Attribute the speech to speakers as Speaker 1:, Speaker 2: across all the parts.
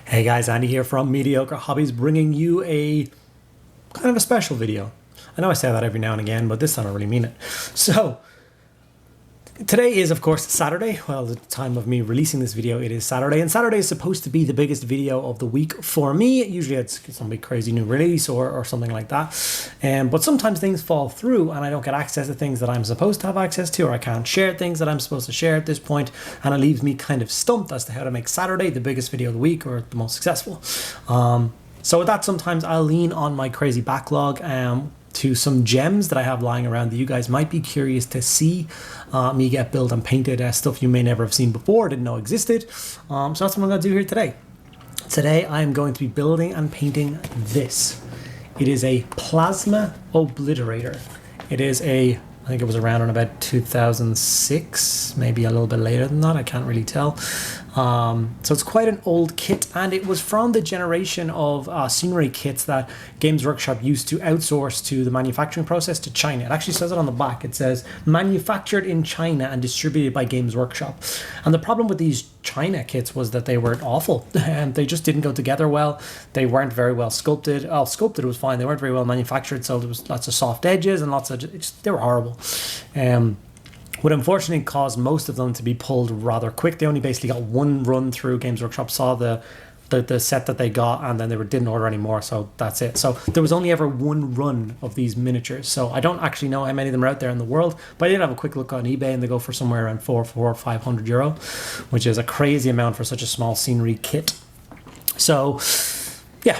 Speaker 1: Hey guys, Andy here from Mediocre Hobbies, bringing you a kind of a special video. I know I say that every now and again, but this time I really mean it. So, today is of course Saturday. Well, the time of me releasing this video, it is Saturday, and Saturday is supposed to be the biggest video of the week for me. Usually it's some big crazy new release or something like that. But sometimes things fall through and I don't get access to things that I'm supposed to have access to, or I can't share things that I'm supposed to share at this point, and it leaves me kind of stumped as to how to make Saturday the biggest video of the week or the most successful. So with that, sometimes I'll lean on my crazy backlog to some gems that I have lying around that you guys might be curious to see me get built and painted, stuff you may never have seen before, didn't know existed. So that's what I'm going to do here today. Today I'm going to be building and painting this. It is a Plasma Obliterator. It is I think it was around in about 2006, maybe a little bit later than that, I can't really tell. So it's quite an old kit, and it was from the generation of scenery kits that Games Workshop used to outsource to the manufacturing process to China. It actually says it on the back. It says manufactured in China and distributed by Games Workshop. And the problem with these China kits was that they were awful, and they just didn't go together well. They weren't very well sculpted. Oh, sculpted was fine. They weren't very well manufactured, so there was lots of soft edges and lots of they were horrible. Would unfortunately cause most of them to be pulled rather quick. They only basically got one run through. Games Workshop saw the set that they got, and then they didn't order anymore, so that's it. So there was only ever one run of these miniatures, so I don't actually know how many of them are out there in the world, but I did have a quick look on eBay, and they go for somewhere around 400 or 500 euro, which is a crazy amount for such a small scenery kit. So yeah,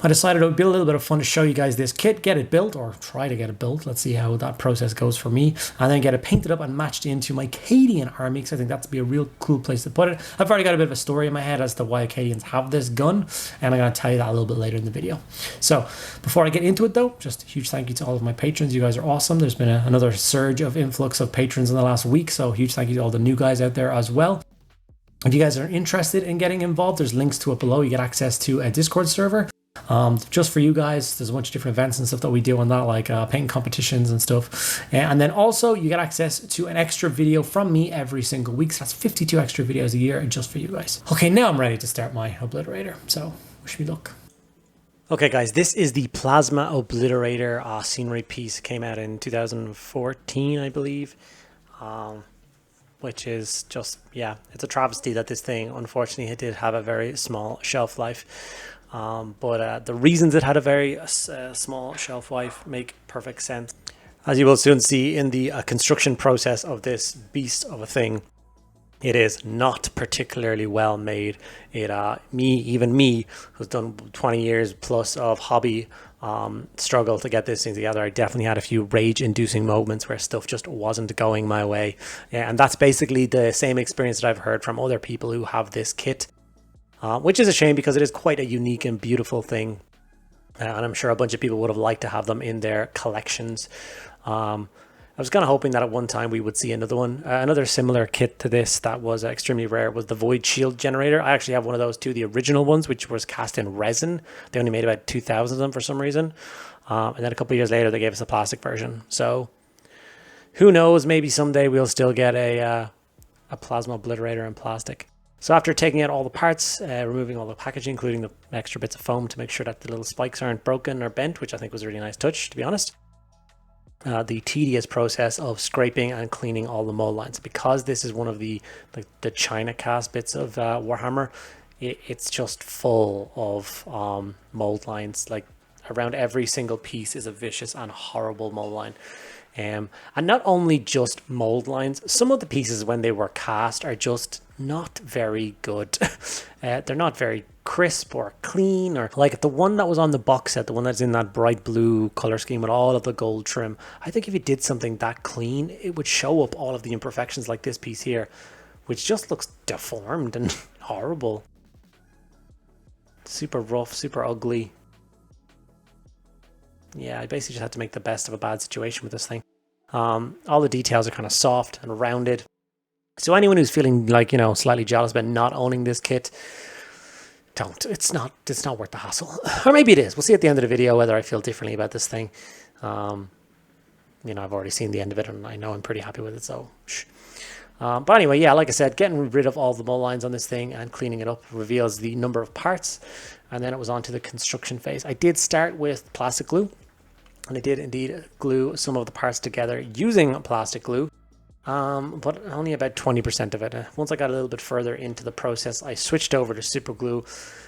Speaker 1: I decided it would be a little bit of fun to show you guys this kit, get it built, or try to get it built. Let's see how that process goes for me, and then get it painted up and matched into my Cadian Army, because I think that'd be a real cool place to put it. I've already got a bit of a story in my head as to why Cadians have this gun, and I'm going to tell you that a little bit later in the video. So before I get into it though, just a huge thank you to all of my patrons. You guys are awesome. There's been another surge of influx of patrons in the last week, so huge thank you to all the new guys out there as well. If you guys are interested in getting involved, there's links to it below. You get access to a Discord server just for you guys. There's a bunch of different events and stuff that we do on that, like painting competitions and stuff, and then also you get access to an extra video from me every single week. So that's 52 extra videos a year just for you guys. Okay, now I'm ready to start my obliterator, so wish me luck. Okay guys, this is the Plasma Obliterator scenery piece. It came out in 2014, I believe, which is just, yeah, it's a travesty that this thing, unfortunately, it did have a very small shelf life. But the reasons it had a very small shelf life make perfect sense. As you will soon see in the construction process of this beast of a thing, it is not particularly well made. Even me, who's done 20 years plus of hobby, struggle to get this thing together. I definitely had a few rage-inducing moments where stuff just wasn't going my way. Yeah, and that's basically the same experience that I've heard from other people who have this kit. Which is a shame, because it is quite a unique and beautiful thing, and I'm sure a bunch of people would have liked to have them in their collections. I was kind of hoping that at one time we would see another one. Another similar kit to this that was extremely rare was the Void Shield Generator. I actually have one of those too, the original ones, which was cast in resin. They only made about 2,000 of them for some reason, and then a couple of years later they gave us a plastic version. So who knows, maybe someday we'll still get a Plasma Obliterator in plastic. So after taking out all the parts, removing all the packaging, including the extra bits of foam to make sure that the little spikes aren't broken or bent, which I think was a really nice touch, to be honest. The tedious process of scraping and cleaning all the mold lines. Because this is one of the China cast bits of Warhammer, it's just full of mold lines. Like, around every single piece is a vicious and horrible mold line. And not only just mold lines, some of the pieces when they were cast are just not very good. They're not very crisp or clean, or like the one that was on the box set, the one that's in that bright blue color scheme with all of the gold trim. I think if you did something that clean, it would show up all of the imperfections like this piece here, which just looks deformed and horrible. Super rough, super ugly. Yeah, I basically just had to make the best of a bad situation with this thing. All the details are kind of soft and rounded. So anyone who's feeling like, you know, slightly jealous about not owning this kit, don't. It's not worth the hassle. Or maybe it is. We'll see at the end of the video whether I feel differently about this thing. You know, I've already seen the end of it, and I know I'm pretty happy with it, so shh. But anyway, yeah, like I said, getting rid of all the mold lines on this thing and cleaning it up reveals the number of parts. And then it was on to the construction phase. I did start with plastic glue, and I did indeed glue some of the parts together using plastic glue, but only about 20% of it. Once I got a little bit further into the process, I switched over to super glue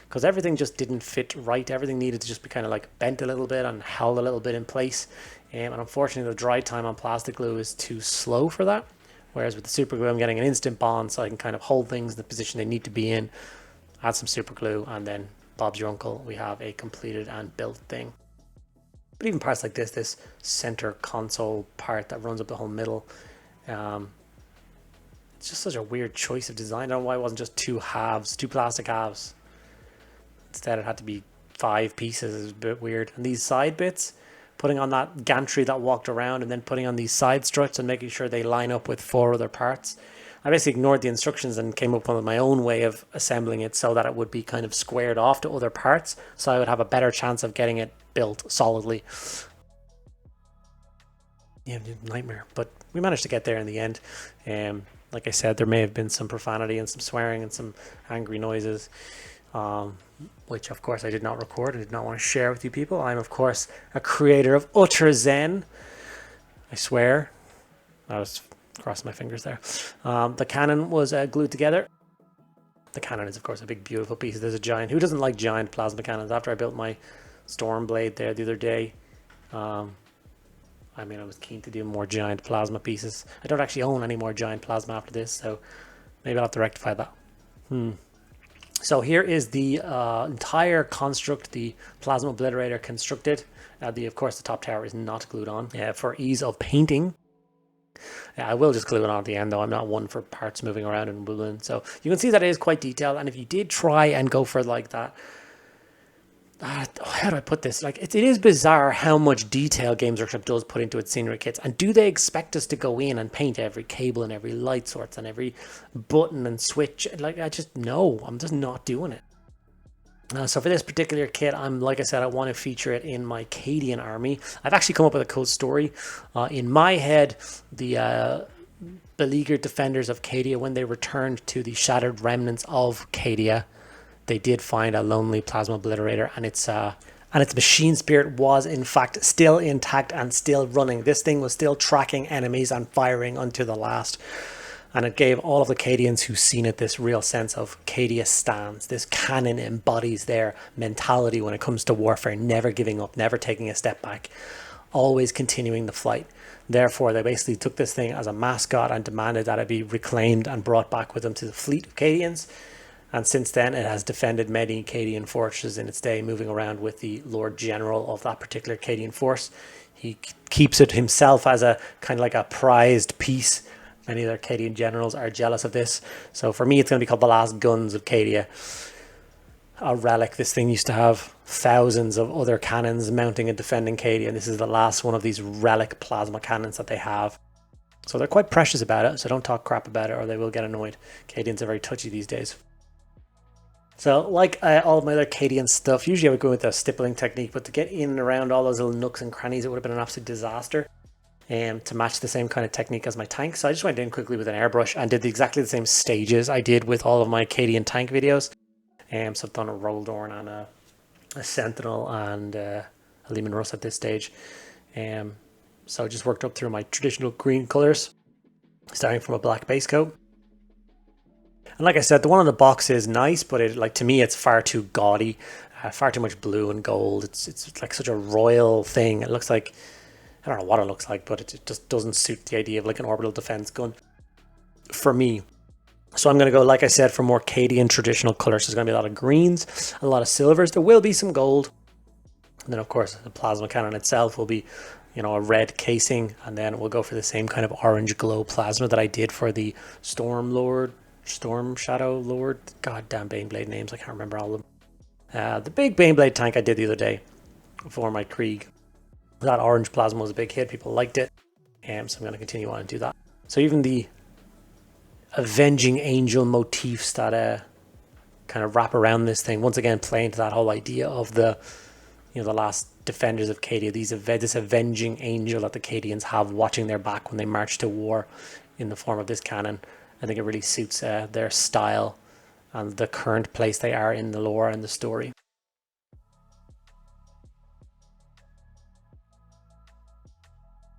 Speaker 1: because everything just didn't fit right. Everything needed to just be kind of like bent a little bit and held a little bit in place. And unfortunately, the dry time on plastic glue is too slow for that. Whereas with the super glue, I'm getting an instant bond, so I can kind of hold things in the position they need to be in, add some super glue, and then Bob's your uncle, we have a completed and built thing. But even parts like this center console part that runs up the whole middle, it's just such a weird choice of design. I don't know why it wasn't just two plastic halves. Instead, it had to be 5 pieces. It was a bit weird. And these side bits, putting on that gantry that walked around and then putting on these side struts and making sure they line up with 4 other parts. I basically ignored the instructions and came up with my own way of assembling it so that it would be kind of squared off to other parts, so I would have a better chance of getting it built solidly. Yeah, nightmare, but we managed to get there in the end. Like I said, there may have been some profanity and some swearing and some angry noises, which of course I did not record and did not want to share with you people. I'm of course a creator of utter zen. I swear. I was crossing my fingers there. The cannon was glued together. The cannon is of course a big beautiful piece. There's a giant. Who doesn't like giant plasma cannons? After I built my storm blade there the other day, I mean, I was keen to do more giant plasma pieces. I don't actually own any more giant plasma after this, so maybe I'll have to rectify that. So here is the entire construct, the Plasma Obliterator constructed. Of course, the top tower is not glued on for ease of painting. I will just glue it on at the end, though. I'm not one for parts moving around and balloon. So you can see that it is quite detailed. And if you did try and go for like that, how do I put this? Like, it is bizarre how much detail Games Workshop does put into its scenery kits. And do they expect us to go in and paint every cable and every light source and every button and switch? Like, I'm just not doing it. So for this particular kit, like I said, I want to feature it in my Cadian Army. I've actually come up with a cool story. In my head, the beleaguered defenders of Cadia, when they returned to the shattered remnants of Cadia, they did find a lonely Plasma Obliterator, and its machine spirit was in fact still intact and still running. This thing was still tracking enemies and firing unto the last. And it gave all of the Cadians who've seen it this real sense of Cadia stands. This cannon embodies their mentality when it comes to warfare, never giving up, never taking a step back, always continuing the fight. Therefore, they basically took this thing as a mascot and demanded that it be reclaimed and brought back with them to the fleet of Cadians. And since then, it has defended many Cadian fortresses in its day, moving around with the Lord General of that particular Cadian force. He keeps it himself as a kind of like a prized piece. Many other Cadian generals are jealous of this. So for me, it's going to be called the Last Guns of Cadia. A relic. This thing used to have thousands of other cannons mounting and defending Cadia. And this is the last one of these relic plasma cannons that they have. So they're quite precious about it. So don't talk crap about it or they will get annoyed. Cadians are very touchy these days. So like all of my other Cadian stuff, usually I would go with a stippling technique. But to get in and around all those little nooks and crannies, it would have been an absolute disaster. To match the same kind of technique as my tank. So I just went in quickly with an airbrush and did exactly the same stages I did with all of my Cadian tank videos. So I've done a Rogal Dorn and a Sentinel and a Lehman Russ at this stage. So I just worked up through my traditional green colors, starting from a black base coat. And like I said, the one on the box is nice, but to me, it's far too gaudy, far too much blue and gold. It's like such a royal thing. It looks like, I don't know what it looks like, but it just doesn't suit the idea of like an orbital defense gun for me. So I'm going to go, like I said, for more Cadian traditional colors. There's going to be a lot of greens, a lot of silvers. There will be some gold. And then, of course, the plasma cannon itself will be, a red casing. And then we'll go for the same kind of orange glow plasma that I did for the Storm Shadow Lord. Goddamn Baneblade names. I can't remember all of them. The big Baneblade tank I did the other day for my Krieg. That orange plasma was a big hit. People liked it. So I'm going to continue on and do that. So even the Avenging Angel motifs that kind of wrap around this thing, once again playing to that whole idea of the last defenders of Cadia, this Avenging Angel that the Cadians have watching their back when they march to war in the form of this cannon. I think it really suits their style and the current place they are in the lore and the story.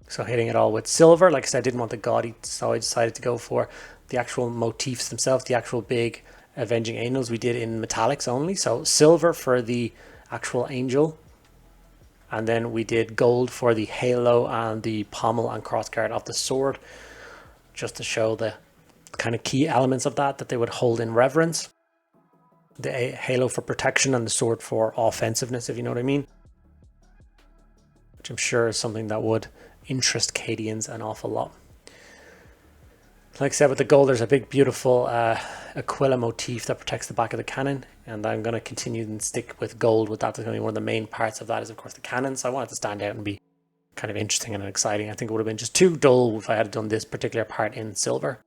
Speaker 1: So hitting it all with silver. Like I said, I didn't want the gaudy, so I decided to go for the actual motifs themselves, the actual big Avenging Angels we did in metallics only. So silver for the actual angel. And then we did gold for the halo and the pommel and crossguard of the sword, just to show the kind of key elements of that they would hold in reverence. The halo for protection and the sword for offensiveness, if you know what I mean. Which I'm sure is something that would interest Cadians an awful lot. Like I said, with the gold, there's a big, beautiful Aquila motif that protects the back of the cannon, and I'm going to continue and stick with gold with that. That's going to be one of the main parts of that is, of course, the cannon. So I want it to stand out and be kind of interesting and exciting. I think it would have been just too dull if I had done this particular part in silver.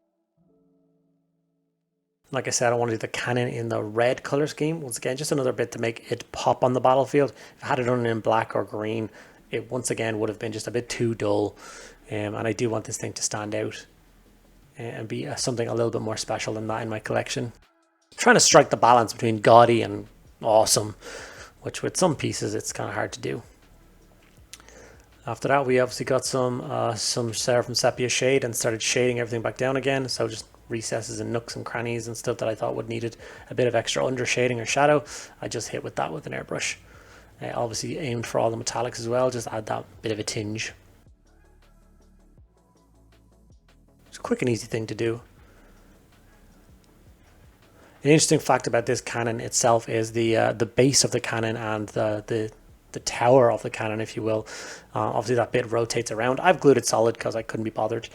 Speaker 1: Like I said, I wanted the cannon in the red color scheme. Once again, just another bit to make it pop on the battlefield. If I had it done in black or green, it once again would have been just a bit too dull. And I do want this thing to stand out and be something a little bit more special than that in my collection. Trying to strike the balance between gaudy and awesome, which with some pieces it's kind of hard to do. After that, we obviously got some Seraphim Sepia shade and started shading everything back down again. So just recesses and nooks and crannies and stuff that I thought would needed a bit of extra under shading or shadow, I just hit with that with an airbrush. Obviously aimed for all the metallics as well, just add that bit of a tinge. It's a quick and easy thing to do. An interesting fact about this cannon itself is the base of the cannon and the tower of the cannon, if you will. Obviously that bit rotates around. I've glued it solid because I couldn't be bothered.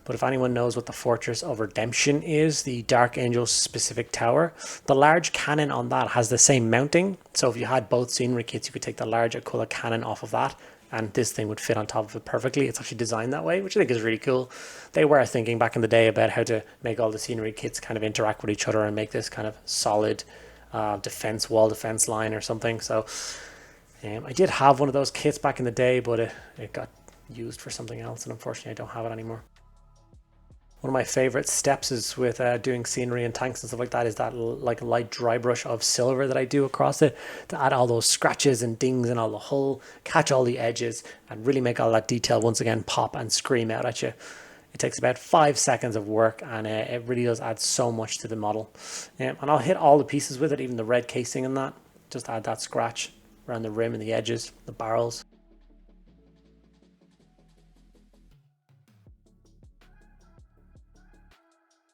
Speaker 1: But if anyone knows what the Fortress of Redemption is, the Dark Angel's specific tower, the large cannon on that has the same mounting. So if you had both scenery kits, you could take the large Aquila cannon off of that, and this thing would fit on top of it perfectly. It's actually designed that way, which I think is really cool. They were thinking back in the day about how to make all the scenery kits kind of interact with each other and make this kind of solid wall defense line or something. So I did have one of those kits back in the day, but it got used for something else, and unfortunately I don't have it anymore. One of my favorite steps is with doing scenery and tanks and stuff like that is that like light dry brush of silver that I do across it to add all those scratches and dings and all the hull, catch all the edges and really make all that detail once again pop and scream out at you. It takes about 5 seconds of work, and it really does add so much to the model. And I'll hit all the pieces with it, even the red casing and that. Just add that scratch around the rim and the edges, the barrels.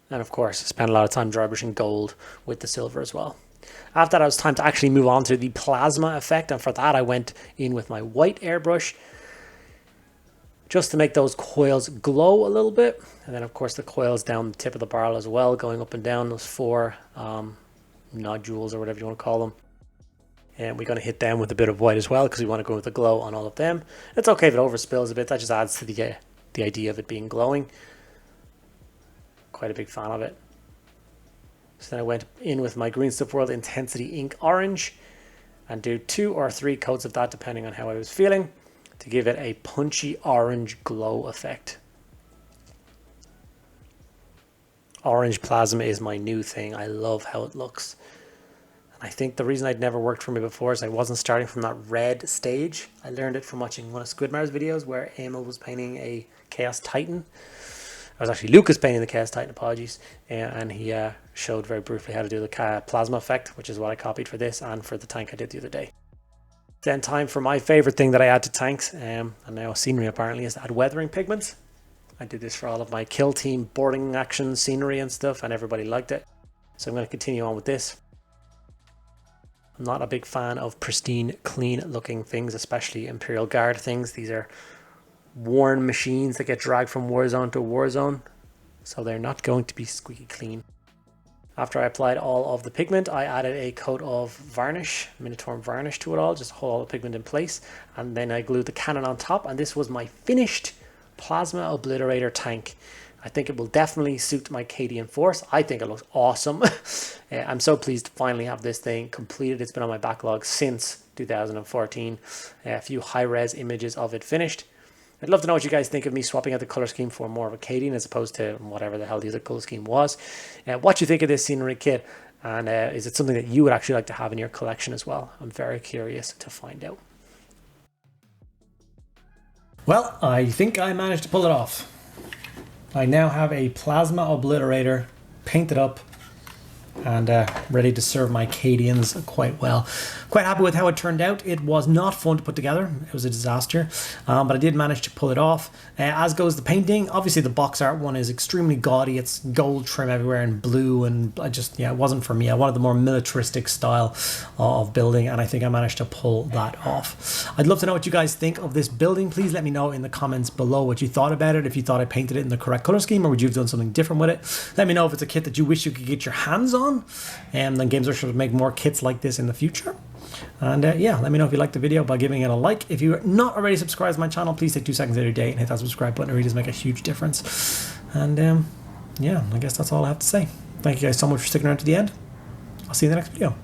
Speaker 1: And of course, I spent a lot of time dry brushing gold with the silver as well. After that, it was time to actually move on to the plasma effect. And for that, I went in with my white airbrush just to make those coils glow a little bit. And then, of course, the coils down the tip of the barrel as well, going up and down those 4 nodules or whatever you want to call them. And we're going to hit them with a bit of white as well because we want to go with the glow on all of them. It's okay if it overspills a bit. That just adds to the idea of it being glowing. Quite a big fan of it. So then I went in with my Green Stuff World Intensity Ink Orange and do 2 or 3 coats of that depending on how I was feeling to give it a punchy orange glow effect. Orange plasma is my new thing. I love how it looks. And I think the reason I'd never worked for me before is I wasn't starting from that red stage. I learned it from watching one of Squidmar's videos where Emil was painting a Chaos Titan. I was actually Lucas painting the Chaos Titan, apologies, and he showed very briefly how to do the plasma effect, which is what I copied for this and for the tank I did the other day. Then time for my favorite thing that I add to tanks, and now scenery apparently, is to add weathering pigments. I did this for all of my kill team boarding action scenery and stuff, and everybody liked it. So I'm going to continue on with this. I'm not a big fan of pristine, clean looking things, especially Imperial Guard things. These are worn machines that get dragged from Warzone to Warzone, so they're not going to be squeaky clean. After I applied all of the pigment, I added a coat of varnish, Minotaur varnish to it all, just to hold all the pigment in place, and then I glued the cannon on top, and this was my finished Plasma Obliterator tank. I think it will definitely suit my Cadian force. I think it looks awesome. I'm so pleased to finally have this thing completed. It's been on my backlog since 2014. A few high-res images of it finished.
Speaker 2: I'd love to know what you guys think of me swapping out the color scheme for more of a Cadian as opposed to whatever the hell the other color scheme was. What you think of this scenery kit, and is it something that you would actually like to have in your collection as well? I'm very curious to find out.
Speaker 1: Well, I think I managed to pull it off. I now have a Plasma Obliterator painted up and ready to serve my Cadians quite well. Quite happy with how it turned out. It was not fun to put together. It was a disaster, but I did manage to pull it off. As goes the painting, obviously the box art one is extremely gaudy. It's gold trim everywhere and blue, and it wasn't for me. I wanted the more militaristic style of building, and I think I managed to pull that off. I'd love to know what you guys think of this building. Please let me know in the comments below what you thought about it, if you thought I painted it in the correct color scheme, or would you have done something different with it. Let me know if it's a kit that you wish you could get your hands on, and then Games Workshop should make more kits like this in the future. And yeah, let me know if you liked the video by giving it a like. If you're not already subscribed to my channel, please take 2 seconds out of your day and hit that subscribe button. It really does make a huge difference. And yeah, I guess that's all I have to say. Thank you guys so much for sticking around to the end. I'll see you in the next video.